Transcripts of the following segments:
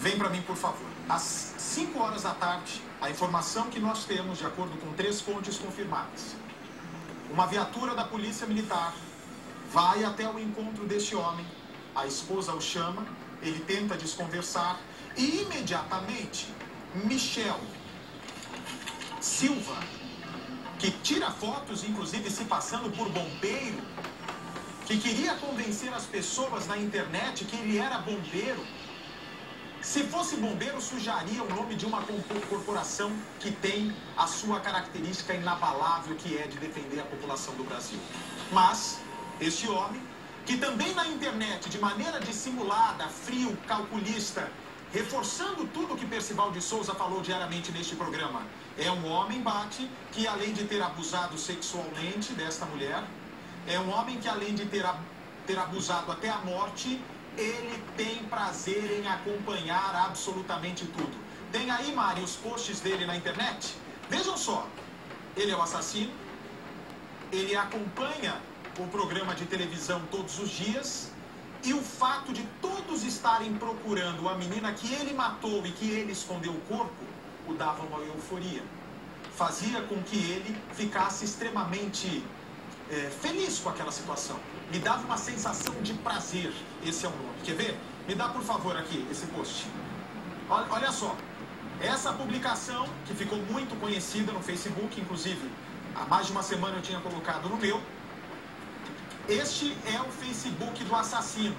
Vem para mim, por favor. Às 5 horas da tarde, a informação que nós temos, de acordo com 3 fontes confirmadas. Uma viatura da Polícia Militar vai até o encontro deste homem, a esposa o chama, ele tenta desconversar e imediatamente Michel Silva, que tira fotos, inclusive se passando por bombeiro, que queria convencer as pessoas na internet que ele era bombeiro. Se fosse bombeiro, sujaria o nome de uma corporação que tem a sua característica inabalável, que é de defender a população do Brasil. Mas este homem, que também na internet, de maneira dissimulada, frio, calculista, reforçando tudo que Percival de Souza falou diariamente neste programa, é um homem, Bate, que além de ter abusado sexualmente desta mulher, é um homem que além de ter abusado até a morte, ele tem prazer em acompanhar absolutamente tudo. Tem aí, Mari, os posts dele na internet? Vejam só, ele é o assassino, ele acompanha o programa de televisão todos os dias, e o fato de todos estarem procurando a menina que ele matou e que ele escondeu o corpo, o dava uma euforia. Fazia com que ele ficasse extremamente feliz com aquela situação. Me dava uma sensação de prazer. Esse é o nome. Quer ver? Me dá, por favor, aqui, esse post. Olha só. Essa publicação, que ficou muito conhecida no Facebook, inclusive, há mais de uma semana eu tinha colocado no meu. Este é o Facebook do assassino.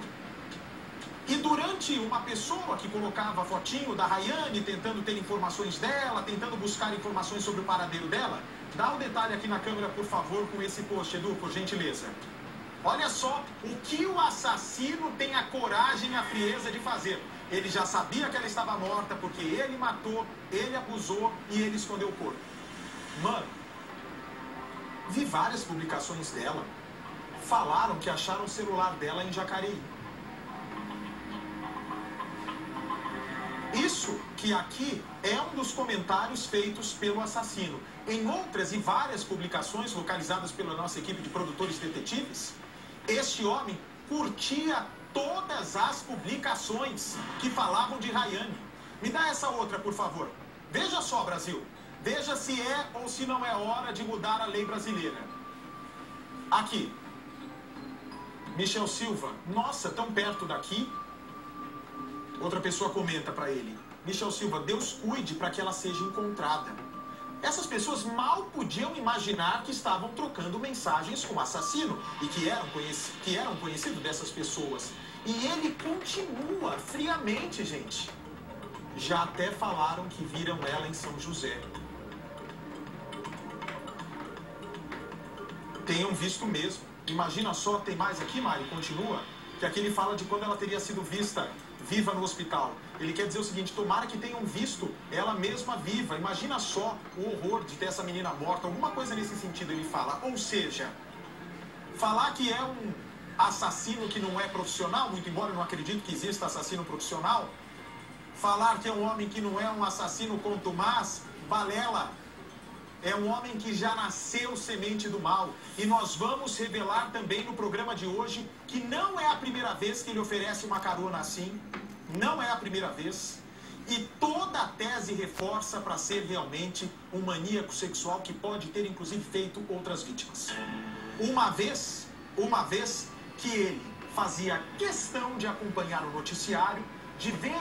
E durante uma pessoa que colocava a fotinho da Rayane, tentando ter informações dela, tentando buscar informações sobre o paradeiro dela, dá um detalhe aqui na câmera, por favor, com esse post, Edu, por gentileza. Olha só o que o assassino tem a coragem e a frieza de fazer. Ele já sabia que ela estava morta, porque ele matou, ele abusou e ele escondeu o corpo. Mano, vi várias publicações dela. Falaram que acharam o celular dela em Jacareí. Isso que aqui é um dos comentários feitos pelo assassino. Em outras e várias publicações localizadas pela nossa equipe de produtores detetives, este homem curtia todas as publicações que falavam de Rayane. Me dá essa outra, por favor. Veja só, Brasil. Veja se é ou se não é hora de mudar a lei brasileira. Aqui. Michel Silva, nossa, tão perto daqui. Outra pessoa comenta para ele: Michel Silva, Deus cuide para que ela seja encontrada. Essas pessoas mal podiam imaginar que estavam trocando mensagens com o assassino e que eram conhecidos dessas pessoas. E ele continua friamente, gente. Já até falaram que viram ela em São José. Tenham visto mesmo. Imagina só, tem mais aqui, Mari, continua, que aqui ele fala de quando ela teria sido vista viva no hospital. Ele quer dizer o seguinte: tomara que tenham visto ela mesma viva. Imagina só o horror de ter essa menina morta, alguma coisa nesse sentido ele fala. Ou seja, falar que é um assassino que não é profissional, muito embora eu não acredito que exista assassino profissional, falar que é um homem que não é um assassino contumaz, balela. É um homem que já nasceu semente do mal. E nós vamos revelar também no programa de hoje que não é a primeira vez que ele oferece uma carona assim. Não é a primeira vez. E toda a tese reforça para ser realmente um maníaco sexual que pode ter inclusive feito outras vítimas. Uma vez que ele fazia questão de acompanhar o noticiário, de ver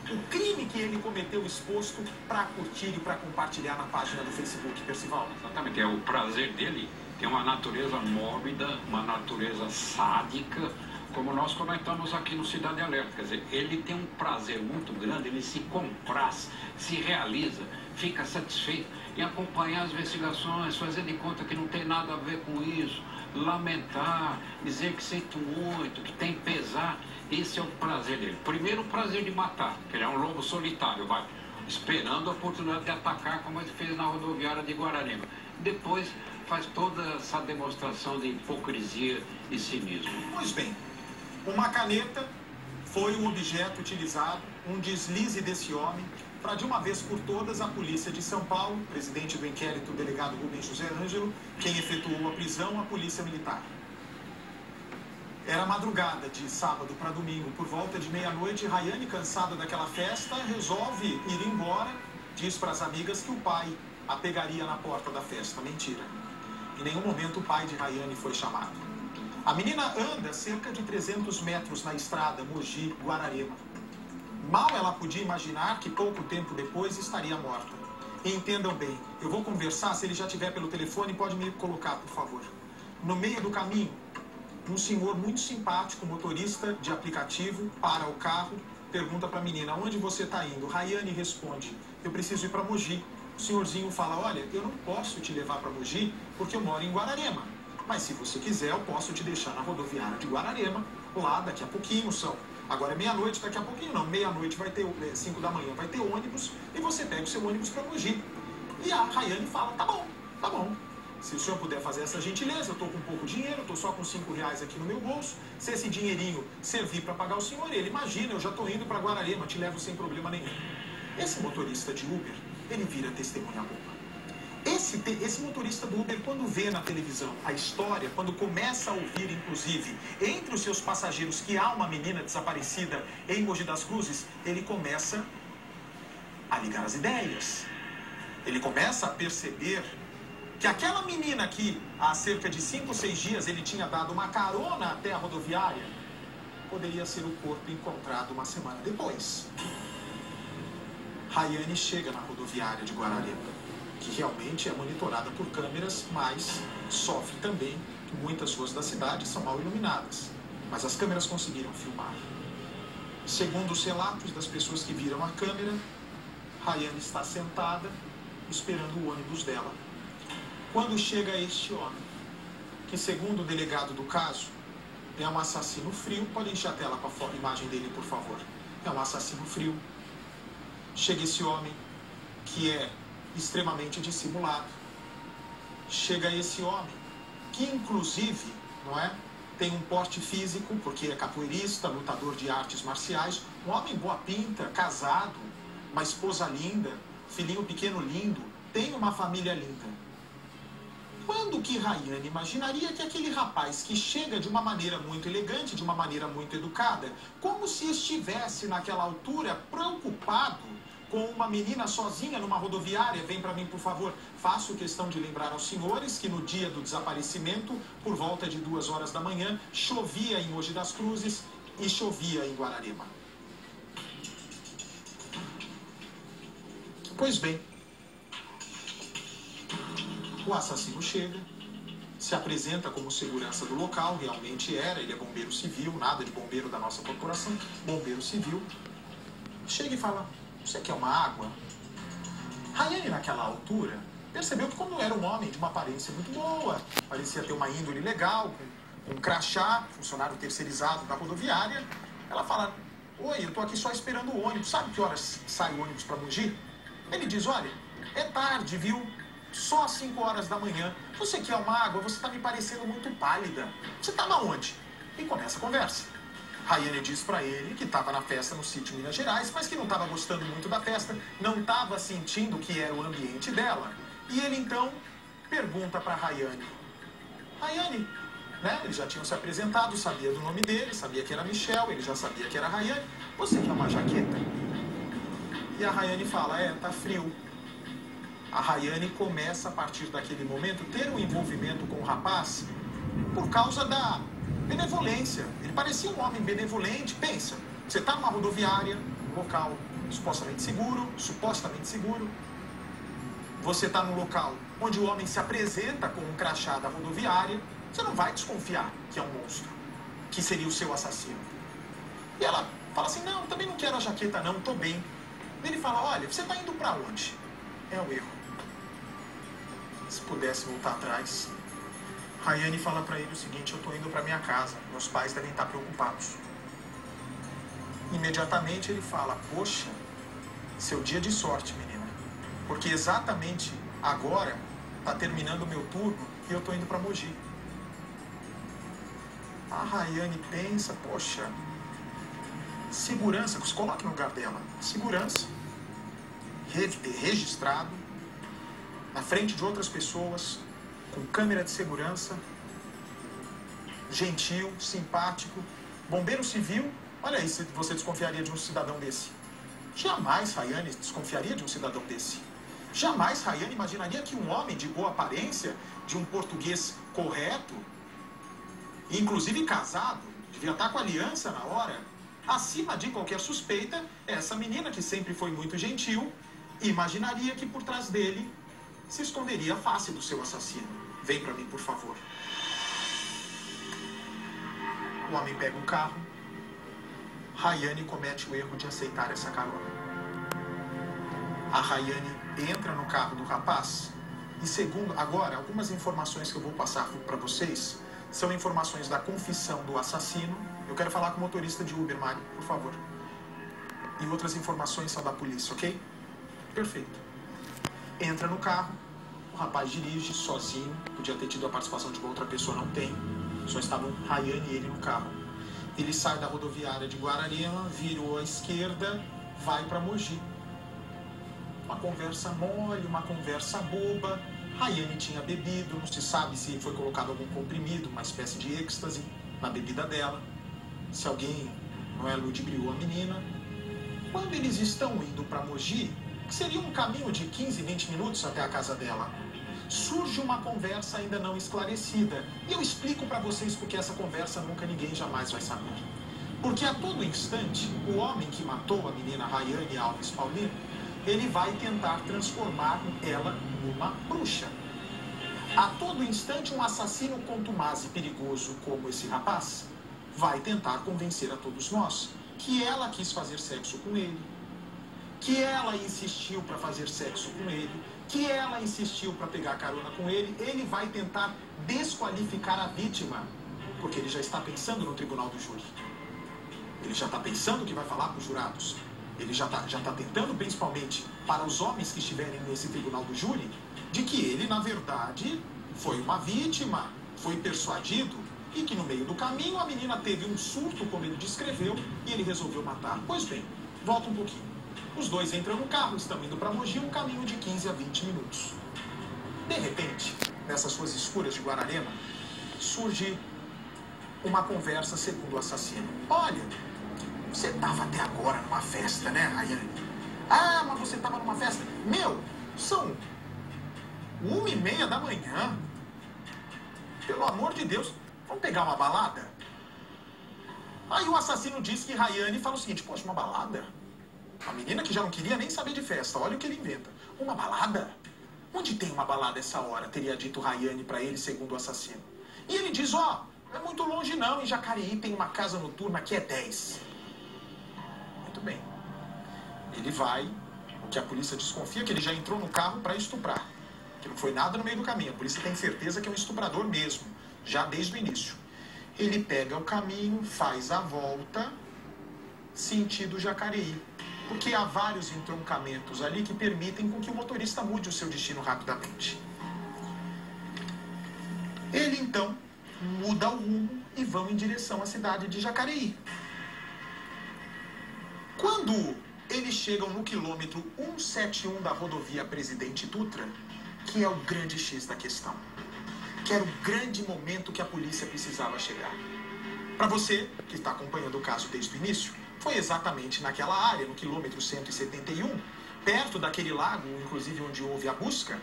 o crime que ele cometeu exposto para curtir e para compartilhar na página do Facebook, Percival. Exatamente, é o prazer dele, tem uma natureza mórbida, uma natureza sádica, como nós comentamos aqui no Cidade Alerta. Quer dizer, ele tem um prazer muito grande, ele se compraz, se realiza, fica satisfeito em acompanhar as investigações, fazer de conta que não tem nada a ver com isso, lamentar, dizer que sente muito, que tem pesar. Esse é o prazer dele. Primeiro, o prazer de matar, que ele é um lobo solitário, vai esperando a oportunidade de atacar, como ele fez na rodoviária de Guararema. Depois, faz toda essa demonstração de hipocrisia e cinismo. Pois bem, uma caneta foi o objeto utilizado, um deslize desse homem, para de uma vez por todas a polícia de São Paulo, presidente do inquérito, o delegado Rubens José Ângelo, quem efetuou a prisão, a polícia militar. Era madrugada de sábado para domingo, por volta de meia-noite. Rayane, cansada daquela festa, resolve ir embora. Diz para as amigas que o pai a pegaria na porta da festa. Mentira. Em nenhum momento o pai de Rayane foi chamado. A menina anda cerca de 300 metros na estrada Mogi-Guararema. Mal ela podia imaginar que pouco tempo depois estaria morta. E entendam bem, eu vou conversar, se ele já estiver pelo telefone, pode me colocar, por favor. No meio do caminho, um senhor muito simpático, motorista de aplicativo, para o carro, pergunta para a menina, onde você está indo? Rayane responde, eu preciso ir para Mogi. O senhorzinho fala, olha, eu não posso te levar para Mogi porque eu moro em Guararema. Mas se você quiser, eu posso te deixar na rodoviária de Guararema, lá daqui a pouquinho são. Agora é meia-noite, daqui a pouquinho não. Meia-noite vai ter, 5 da manhã vai ter ônibus e você pega o seu ônibus para Mogi. E a Rayane fala, tá bom, tá bom. Se o senhor puder fazer essa gentileza, eu estou com pouco dinheiro, estou só com 5 reais aqui no meu bolso. Se esse dinheirinho servir para pagar o senhor, ele imagina, eu já estou indo para Guararema, te levo sem problema nenhum. Esse motorista de Uber, ele vira testemunha boba. Esse motorista do Uber, quando vê na televisão a história, quando começa a ouvir, inclusive, entre os seus passageiros que há uma menina desaparecida em Mogi das Cruzes, ele começa a ligar as ideias. Ele começa a perceber que aquela menina que há cerca de 5 ou 6 dias ele tinha dado uma carona até a rodoviária, poderia ser o corpo encontrado uma semana depois. Rayane chega na rodoviária de Guararema, que realmente é monitorada por câmeras, mas sofre também que muitas ruas da cidade são mal iluminadas. Mas as câmeras conseguiram filmar. Segundo os relatos das pessoas que viram a câmera, Rayane está sentada, esperando o ônibus dela. Quando chega este homem, que segundo o delegado do caso, é um assassino frio, pode encher a tela com a imagem dele, por favor. É um assassino frio. Chega esse homem, que é extremamente dissimulado. Chega esse homem, que inclusive, não é, tem um porte físico, porque é capoeirista, lutador de artes marciais, um homem boa pinta, casado, uma esposa linda, filhinho pequeno lindo, tem uma família linda. Quando que Rayane imaginaria que aquele rapaz que chega de uma maneira muito elegante, de uma maneira muito educada, como se estivesse naquela altura preocupado com uma menina sozinha numa rodoviária? Vem para mim, por favor. Faço questão de lembrar aos senhores que no dia do desaparecimento, por volta de 2 horas da manhã, chovia em Mogi das Cruzes e chovia em Guararema. Pois bem, o assassino chega, se apresenta como segurança do local, realmente era, ele é bombeiro civil, nada de bombeiro da nossa corporação, bombeiro civil. Chega e fala, você quer uma água? Rayane, naquela altura, percebeu que como era um homem de uma aparência muito boa, parecia ter uma índole legal, com um crachá, funcionário terceirizado da rodoviária, ela fala, oi, eu tô aqui só esperando o ônibus, sabe que horas sai o ônibus para Mogi? Ele diz, olha, é tarde, viu? Só às 5 horas da manhã. Você quer uma água? Você está me parecendo muito pálida. Você estava onde? E começa a conversa. Rayane diz para ele que estava na festa no sítio Minas Gerais, mas que não estava gostando muito da festa, não estava sentindo que era o ambiente dela. E ele então pergunta para Rayane. Rayane, né? Eles já tinham se apresentado, sabia do nome dele, sabia que era Michel, ele já sabia que era Rayane. Você quer uma jaqueta? E a Rayane fala, tá frio. A Rayane começa, a partir daquele momento, ter um envolvimento com o rapaz por causa da benevolência. Ele parecia um homem benevolente. Pensa, você está numa rodoviária, um local supostamente seguro, você está num local onde o homem se apresenta com um crachá da rodoviária, você não vai desconfiar que é um monstro, que seria o seu assassino. E ela fala assim, não, também não quero a jaqueta não, estou bem. Ele fala, olha, você está indo para onde? É o erro. Se pudesse voltar atrás. Rayane fala para ele o seguinte, eu estou indo para minha casa, meus pais devem estar preocupados. Imediatamente ele fala, poxa, seu dia de sorte, menina, porque exatamente agora está terminando o meu turno e eu estou indo para Mogi. A Rayane pensa, poxa, segurança, se coloque no lugar dela, segurança, registrado, na frente de outras pessoas, com câmera de segurança, gentil, simpático, bombeiro civil. Olha aí se você desconfiaria de um cidadão desse. Jamais Rayane desconfiaria de um cidadão desse. Jamais Rayane imaginaria que um homem de boa aparência, de um português correto, inclusive casado, devia estar com aliança na hora, acima de qualquer suspeita, essa menina que sempre foi muito gentil, imaginaria que por trás dele se esconderia a face do seu assassino. Vem pra mim, por favor. O homem pega um carro. Rayane comete o erro de aceitar essa carona. A Rayane entra no carro do rapaz e, segundo, agora, algumas informações que eu vou passar para vocês são informações da confissão do assassino. Eu quero falar com o motorista de Uber, Mari, por favor. E outras informações são da polícia, ok? Perfeito. Entra no carro, o rapaz dirige sozinho, podia ter tido a participação de uma outra pessoa, não tem. Só estavam Rayane e ele no carro. Ele sai da rodoviária de Guararema, virou à esquerda, vai para Mogi. Uma conversa mole, uma conversa boba. Rayane tinha bebido, não se sabe se foi colocado algum comprimido, uma espécie de êxtase na bebida dela. Se alguém não ludibriou a menina. Quando eles estão indo para Mogi, que seria um caminho de 15, 20 minutos até a casa dela, surge uma conversa ainda não esclarecida. E eu explico para vocês porque essa conversa nunca ninguém jamais vai saber. Porque a todo instante, o homem que matou a menina Rayane Alves Paulino, ele vai tentar transformar ela numa bruxa. A todo instante, um assassino contumaz e perigoso como esse rapaz vai tentar convencer a todos nós que ela quis fazer sexo com ele, que ela insistiu para fazer sexo com ele, que ela insistiu para pegar carona com ele. Ele vai tentar desqualificar a vítima, porque ele já está pensando no tribunal do júri. Ele já está pensando o que vai falar para os jurados. Ele já está tentando, principalmente para os homens que estiverem nesse tribunal do júri, de que ele, na verdade, foi uma vítima, foi persuadido, e que no meio do caminho a menina teve um surto, como ele descreveu, e ele resolveu matar. Pois bem, volta um pouquinho. Os dois entram no carro, estão indo para Mogi, um caminho de 15 a 20 minutos. De repente, nessas suas escuras de Guararema, surge uma conversa segundo o assassino. Olha, você estava até agora numa festa, né, Rayane? Ah, mas você estava numa festa? Meu, são 1h30 da manhã. Pelo amor de Deus, vamos pegar uma balada? Aí o assassino disse que Rayane fala o seguinte: poxa, uma balada? A menina que já não queria nem saber de festa, olha o que ele inventa. Uma balada? Onde tem uma balada essa hora? Teria dito Rayane para ele, segundo o assassino. E ele diz, ó, não é muito longe não, em Jacareí tem uma casa noturna que é 10. Muito bem. Ele vai, o que a polícia desconfia é que ele já entrou no carro para estuprar. Que não foi nada no meio do caminho. A polícia tem certeza que é um estuprador mesmo, já desde o início. Ele pega o caminho, faz a volta, sentido Jacareí. Porque há vários entroncamentos ali que permitem com que o motorista mude o seu destino rapidamente. Ele, então, muda o rumo e vão em direção à cidade de Jacareí. Quando eles chegam no quilômetro 171 da rodovia Presidente Dutra, que é o grande X da questão, que era o grande momento que a polícia precisava chegar. Para você, que está acompanhando o caso desde o início, foi exatamente naquela área, no quilômetro 171, perto daquele lago, inclusive onde houve a busca,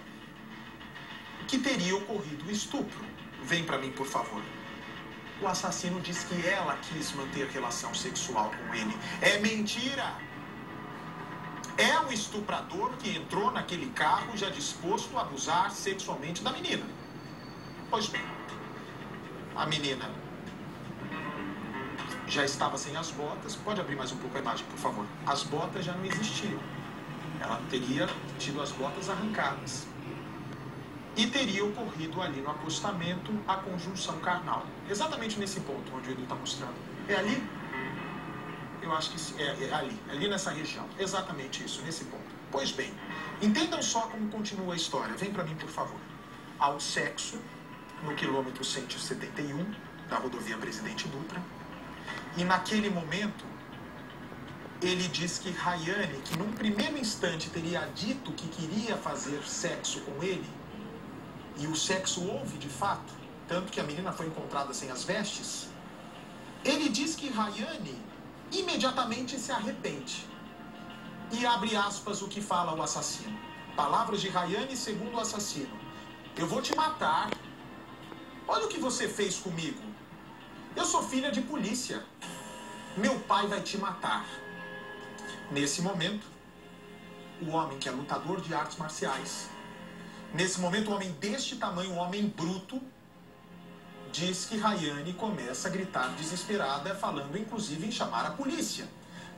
que teria ocorrido o estupro. Vem para mim, por favor. O assassino diz que ela quis manter relação sexual com ele. É mentira! É um estuprador que entrou naquele carro já disposto a abusar sexualmente da menina. Pois bem, a menina já estava sem as botas. Pode abrir mais um pouco a imagem, por favor. As botas já não existiam. Ela teria tido as botas arrancadas. E teria ocorrido ali no acostamento a conjunção carnal. Exatamente nesse ponto onde ele está mostrando. É ali? Eu acho que é ali nessa região. Exatamente isso, nesse ponto. Pois bem, entendam só como continua a história. Vem para mim, por favor. Há o sexo no quilômetro 171 da rodovia Presidente Dutra. E naquele momento, ele diz que Rayane, que num primeiro instante teria dito que queria fazer sexo com ele, e o sexo houve de fato, tanto que a menina foi encontrada sem as vestes, ele diz que Rayane imediatamente se arrepende. E abre aspas o que fala o assassino. Palavras de Rayane segundo o assassino. Eu vou te matar. Olha o que você fez comigo. Eu sou filha de polícia. Meu pai vai te matar. Nesse momento, o homem que é lutador de artes marciais, nesse momento, um homem deste tamanho, um homem bruto, diz que Rayane começa a gritar desesperada, falando inclusive em chamar a polícia.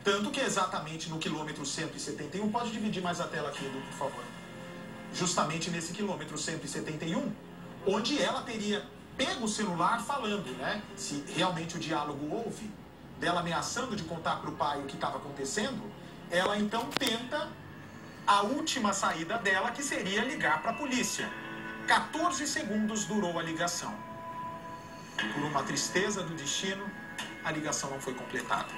Tanto que exatamente no quilômetro 171, pode dividir mais a tela aqui, Edu, por favor. Justamente nesse quilômetro 171, onde ela teria pego o celular falando, né? Se realmente o diálogo houve, dela ameaçando de contar para o pai o que estava acontecendo, ela então tenta a última saída dela, que seria ligar para a polícia. 14 segundos durou a ligação. Por uma tristeza do destino, a ligação não foi completada.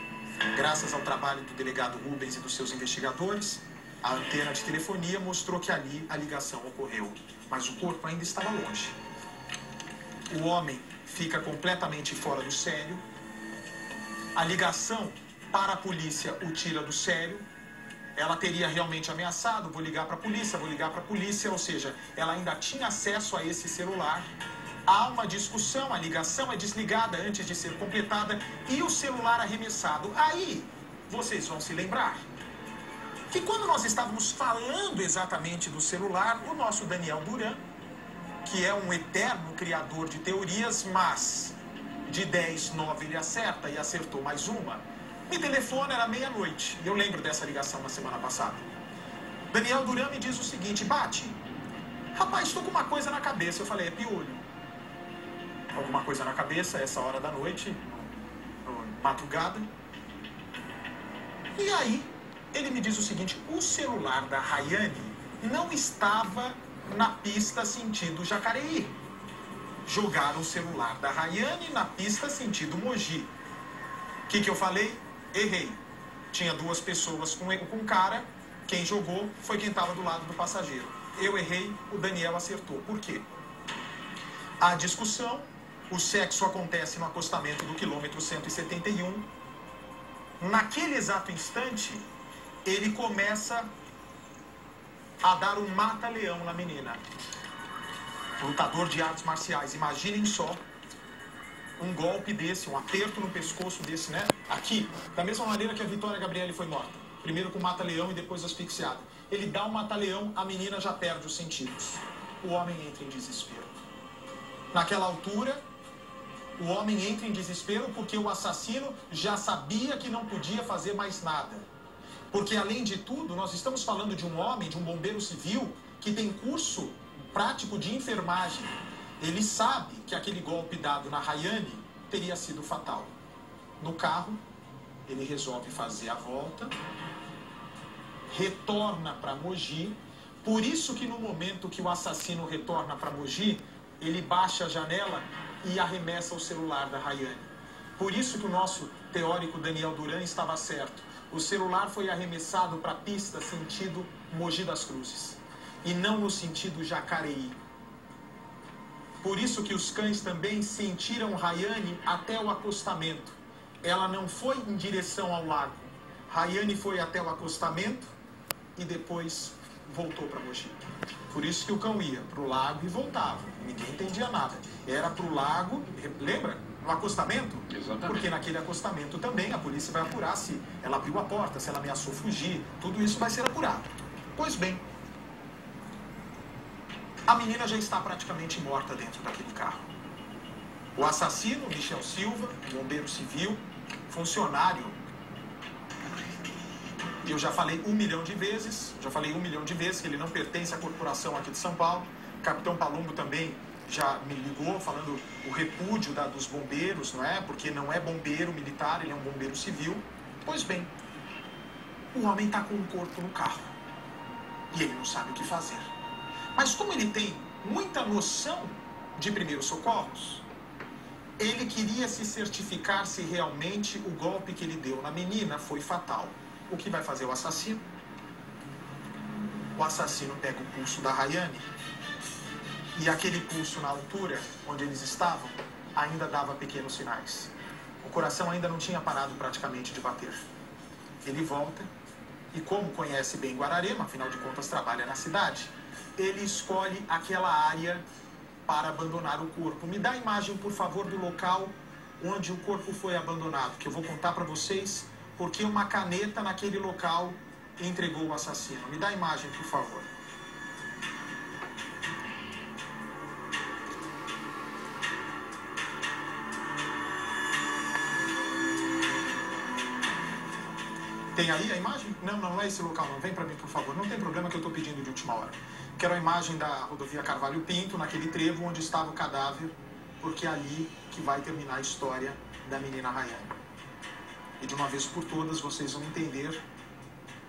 Graças ao trabalho do delegado Rubens e dos seus investigadores, a antena de telefonia mostrou que ali a ligação ocorreu, mas o corpo ainda estava longe. O homem fica completamente fora do sério. A ligação para a polícia o tira do sério. Ela teria realmente ameaçado, vou ligar para a polícia, ou seja, ela ainda tinha acesso a esse celular. Há uma discussão, a ligação é desligada antes de ser completada e o celular arremessado. Aí, vocês vão se lembrar que quando nós estávamos falando exatamente do celular, o nosso Daniel Duran, que é um eterno criador de teorias, mas de 10, 9 ele acerta e acertou mais uma, me telefona, era meia-noite. Eu lembro dessa ligação na semana passada. Daniel Duran me diz o seguinte: Bate, rapaz, estou com uma coisa na cabeça. Eu falei, é piolho. Alguma coisa na cabeça, essa hora da noite, madrugada. E aí, ele me diz o seguinte: o celular da Rayane não estava na pista sentido Jacareí. Jogaram o celular da Rayane na pista sentido Mogi. O que eu falei? Errei. Tinha duas pessoas com o cara. Quem jogou foi quem estava do lado do passageiro. Eu errei, o Daniel acertou. Por quê? A discussão, o sexo acontece no acostamento do quilômetro 171. Naquele exato instante, ele começa a dar um mata-leão na menina. Lutador de artes marciais, imaginem só um golpe desse, um aperto no pescoço desse, né? Aqui, da mesma maneira que a Vitória Gabriele foi morta. Primeiro com mata-leão e depois asfixiada. Ele dá um mata-leão, a menina já perde os sentidos. O homem entra em desespero. Naquela altura, o homem entra em desespero porque o assassino já sabia que não podia fazer mais nada. Porque, além de tudo, nós estamos falando de um homem, de um bombeiro civil, que tem curso prático de enfermagem. Ele sabe que aquele golpe dado na Rayane teria sido fatal. No carro, ele resolve fazer a volta, retorna para Mogi. Por isso que no momento que o assassino retorna para Mogi, ele baixa a janela e arremessa o celular da Rayane. Por isso que o nosso teórico Daniel Duran estava certo. O celular foi arremessado para a pista sentido Mogi das Cruzes e não no sentido Jacareí. Por isso que os cães também sentiram Rayane até o acostamento. Ela não foi em direção ao lago. Rayane foi até o acostamento e depois voltou para Mogi. Por isso que o cão ia para o lago e voltava. Ninguém entendia nada. Era para o lago, lembra? No acostamento? Exatamente. Porque naquele acostamento também a polícia vai apurar se ela abriu a porta, se ela ameaçou fugir. Tudo isso vai ser apurado. Pois bem, a menina já está praticamente morta dentro daquele carro. O assassino, Michel Silva, bombeiro civil, funcionário. Eu já falei 1 milhão de vezes, que ele não pertence à corporação aqui de São Paulo. Capitão Palumbo também já me ligou falando o repúdio dos bombeiros, não é? Porque não é bombeiro militar, ele é um bombeiro civil. Pois bem, o homem está com um corpo no carro e ele não sabe o que fazer. Mas como ele tem muita noção de primeiros socorros, ele queria se certificar se realmente o golpe que ele deu na menina foi fatal. O que vai fazer o assassino? O assassino pega o pulso da Rayane E aquele pulso na altura onde eles estavam ainda dava pequenos sinais. O coração ainda não tinha parado praticamente de bater. Ele volta e, como conhece bem Guararema, afinal de contas trabalha na cidade, ele escolhe aquela área para abandonar o corpo. Me dá a imagem, por favor, do local onde o corpo foi abandonado, que eu vou contar para vocês porque uma caneta naquele local entregou o assassino. Me dá a imagem, por favor. Tem aí a imagem? Não, não é esse local, não. Vem para mim, por favor. Não tem problema que eu estou pedindo de última hora. Quero a imagem da rodovia Carvalho Pinto, naquele trevo onde estava o cadáver, porque é ali que vai terminar a história da menina Rayane. E de uma vez por todas vocês vão entender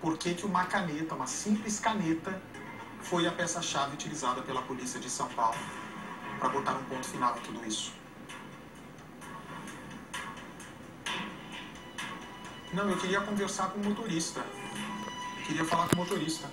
por que uma caneta, uma simples caneta, foi a peça-chave utilizada pela polícia de São Paulo para botar um ponto final em tudo isso. Não, eu queria conversar com o motorista. Eu queria falar com o motorista.